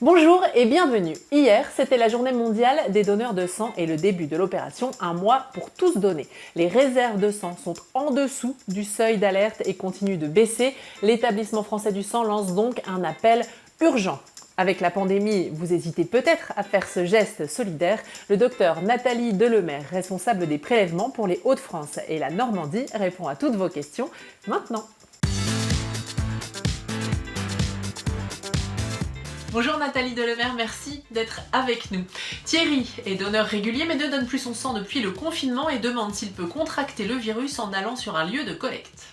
Bonjour et bienvenue. Hier, c'était la journée mondiale des donneurs de sang et le début de l'opération Un mois pour tous donner. Les réserves de sang sont en dessous du seuil d'alerte et continuent de baisser. L'établissement français du sang lance donc un appel urgent. Avec la pandémie, vous hésitez peut-être à faire ce geste solidaire. Le docteur Nathalie Delemaire, responsable des prélèvements pour les Hauts-de-France et la Normandie, répond à toutes vos questions maintenant. Bonjour Nathalie Delemaire, merci d'être avec nous. Thierry est donneur régulier mais ne donne plus son sang depuis le confinement et demande s'il peut contracter le virus en allant sur un lieu de collecte.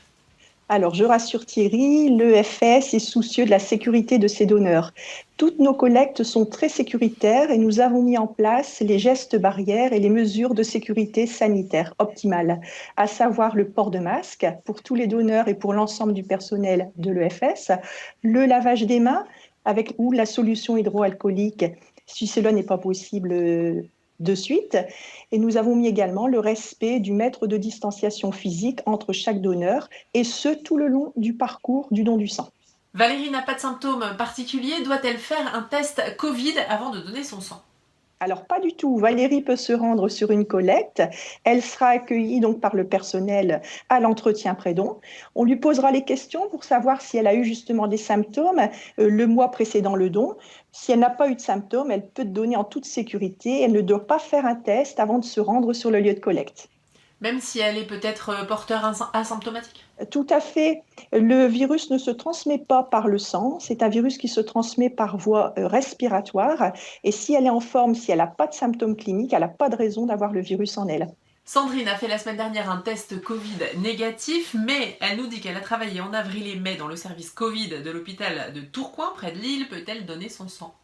Alors, je rassure Thierry, l'EFS est soucieux de la sécurité de ses donneurs. Toutes nos collectes sont très sécuritaires et nous avons mis en place les gestes barrières et les mesures de sécurité sanitaire optimales, à savoir le port de masque pour tous les donneurs et pour l'ensemble du personnel de l'EFS, le lavage des mains avec ou la solution hydroalcoolique si cela n'est pas possible de suite. Et nous avons mis également le respect du mètre de distanciation physique entre chaque donneur, et ce tout le long du parcours du don du sang. Valérie n'a pas de symptômes particuliers, doit-elle faire un test Covid avant de donner son sang? Alors, pas du tout. Valérie peut se rendre sur une collecte. Elle sera accueillie donc par le personnel à l'entretien pré-don. On lui posera les questions pour savoir si elle a eu justement des symptômes le mois précédent le don. Si elle n'a pas eu de symptômes, elle peut donner en toute sécurité. Elle ne doit pas faire un test avant de se rendre sur le lieu de collecte. Même si elle est peut-être porteur asymptomatique? Tout à fait. Le virus ne se transmet pas par le sang. C'est un virus qui se transmet par voie respiratoire. Et si elle est en forme, si elle n'a pas de symptômes cliniques, elle n'a pas de raison d'avoir le virus en elle. Sandrine a fait la semaine dernière un test Covid négatif, mais elle nous dit qu'elle a travaillé en avril et mai dans le service Covid de l'hôpital de Tourcoing, près de Lille. Peut-elle donner son sang?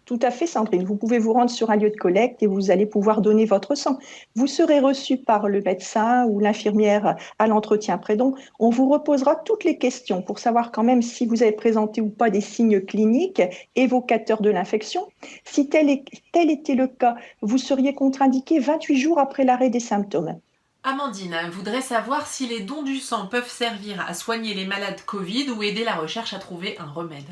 Tout à fait, Sandrine. Vous pouvez vous rendre sur un lieu de collecte et vous allez pouvoir donner votre sang. Vous serez reçu par le médecin ou l'infirmière à l'entretien pré-don. On vous reposera toutes les questions pour savoir quand même si vous avez présenté ou pas des signes cliniques évocateurs de l'infection. Si tel était le cas, vous seriez contre-indiqué 28 jours après l'arrêt des symptômes. Amandine voudrait savoir si les dons du sang peuvent servir à soigner les malades Covid ou aider la recherche à trouver un remède.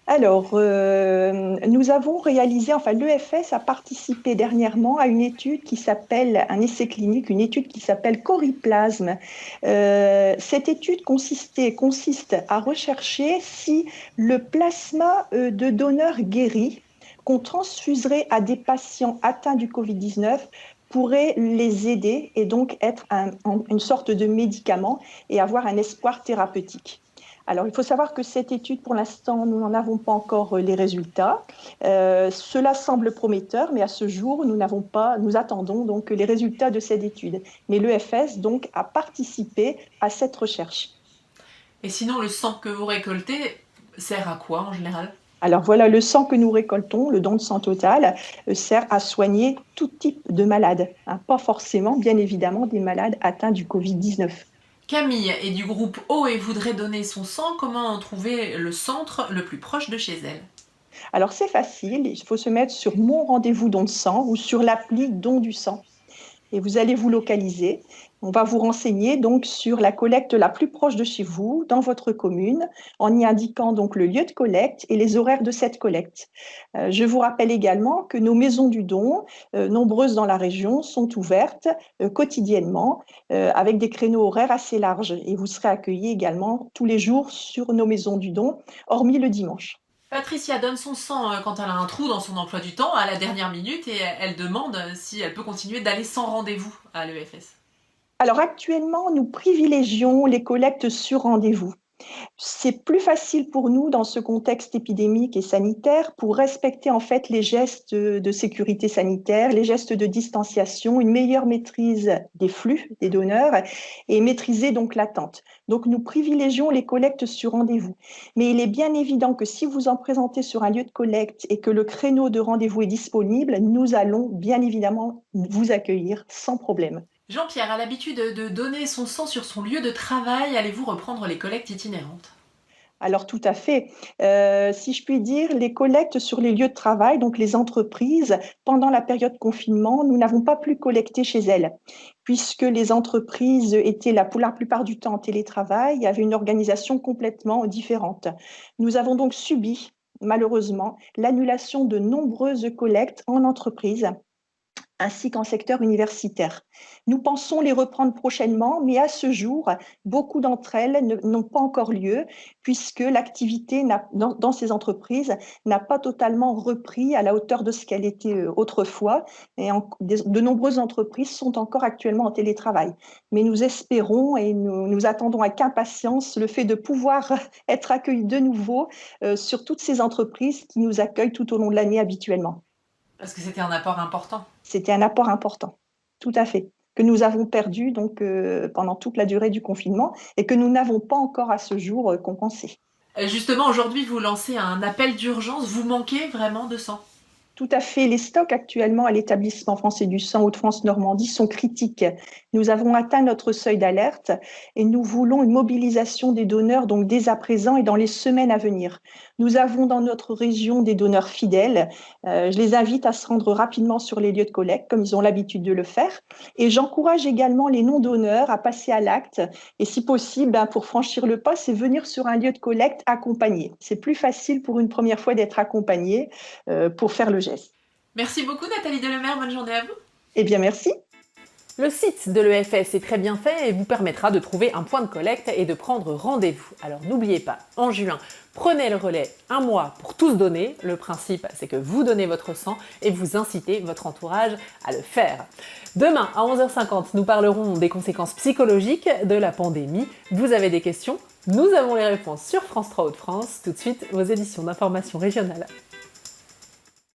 Alors, nous avons réalisé, enfin l'EFS a participé dernièrement à une étude qui s'appelle, un essai clinique, une étude qui s'appelle Coriplasme. Cette étude consiste à rechercher si le plasma de donneurs guéris qu'on transfuserait à des patients atteints du Covid-19 pourrait les aider et donc être une sorte de médicament et avoir un espoir thérapeutique. Alors, il faut savoir que cette étude, pour l'instant, nous n'en avons pas encore les résultats. Cela semble prometteur, mais à ce jour, nous attendons donc les résultats de cette étude. Mais l'EFS donc a participé à cette recherche. Et sinon, le sang que vous récoltez sert à quoi en général? Alors voilà, le sang que nous récoltons, le don de sang total, sert à soigner tout type de malades, hein, pas forcément, bien évidemment, des malades atteints du Covid-19. Camille est du groupe O et voudrait donner son sang. Comment trouver le centre le plus proche de chez elle? Alors c'est facile, il faut se mettre sur Mon rendez-vous don de sang ou sur l'appli Don du sang. Et vous allez vous localiser. On va vous renseigner donc sur la collecte la plus proche de chez vous, dans votre commune, en y indiquant donc le lieu de collecte et les horaires de cette collecte. Je vous rappelle également que nos maisons du don, nombreuses dans la région, sont ouvertes quotidiennement avec des créneaux horaires assez larges. Et vous serez accueillis également tous les jours sur nos maisons du don, hormis le dimanche. Patricia donne son sang quand elle a un trou dans son emploi du temps à la dernière minute et elle demande si elle peut continuer d'aller sans rendez-vous à l'EFS. Alors actuellement, nous privilégions les collectes sur rendez-vous. C'est plus facile pour nous dans ce contexte épidémique et sanitaire pour respecter en fait les gestes de sécurité sanitaire, les gestes de distanciation, une meilleure maîtrise des flux des donneurs et maîtriser donc l'attente. Donc nous privilégions les collectes sur rendez-vous. Mais il est bien évident que si vous en présentez sur un lieu de collecte et que le créneau de rendez-vous est disponible, nous allons bien évidemment vous accueillir sans problème. Jean-Pierre a l'habitude de donner son sang sur son lieu de travail. Allez-vous reprendre les collectes itinérantes? Alors tout à fait. Si je puis dire, les collectes sur les lieux de travail, donc les entreprises, pendant la période confinement, nous n'avons pas pu collecter chez elles, puisque les entreprises étaient là pour la plupart du temps en télétravail, il y avait une organisation complètement différente. Nous avons donc subi malheureusement l'annulation de nombreuses collectes en entreprise ainsi qu'en secteur universitaire. Nous pensons les reprendre prochainement, mais à ce jour, beaucoup d'entre elles n'ont pas encore lieu, puisque l'activité dans ces entreprises n'a pas totalement repris à la hauteur de ce qu'elle était autrefois. Et de nombreuses entreprises sont encore actuellement en télétravail. Mais nous espérons et nous attendons avec impatience le fait de pouvoir être accueillis de nouveau sur toutes ces entreprises qui nous accueillent tout au long de l'année habituellement. Parce que c'était un apport important. C'était un apport important, tout à fait, que nous avons perdu donc pendant toute la durée du confinement et que nous n'avons pas encore à ce jour compensé. Justement, aujourd'hui, vous lancez un appel d'urgence. Vous manquez vraiment de sang? Tout à fait. Les stocks actuellement à l'établissement français du sang Hauts-de-France-Normandie sont critiques. Nous avons atteint notre seuil d'alerte et nous voulons une mobilisation des donneurs donc dès à présent et dans les semaines à venir. Nous avons dans notre région des donneurs fidèles. Je les invite à se rendre rapidement sur les lieux de collecte comme ils ont l'habitude de le faire. Et j'encourage également les non-donneurs à passer à l'acte et si possible, pour franchir le pas, c'est venir sur un lieu de collecte accompagné. C'est plus facile pour une première fois d'être accompagné pour faire le geste. Merci beaucoup Nathalie Delemer, bonne journée à vous. Eh bien, merci. Le site de l'EFS est très bien fait et vous permettra de trouver un point de collecte et de prendre rendez-vous. Alors n'oubliez pas, en juin, prenez le relais un mois pour tous donner. Le principe, c'est que vous donnez votre sang et vous incitez votre entourage à le faire. Demain, à 11h50, nous parlerons des conséquences psychologiques de la pandémie. Vous avez des questions? Nous avons les réponses sur France 3 Hauts-de-France. Tout de suite, vos éditions d'information régionale.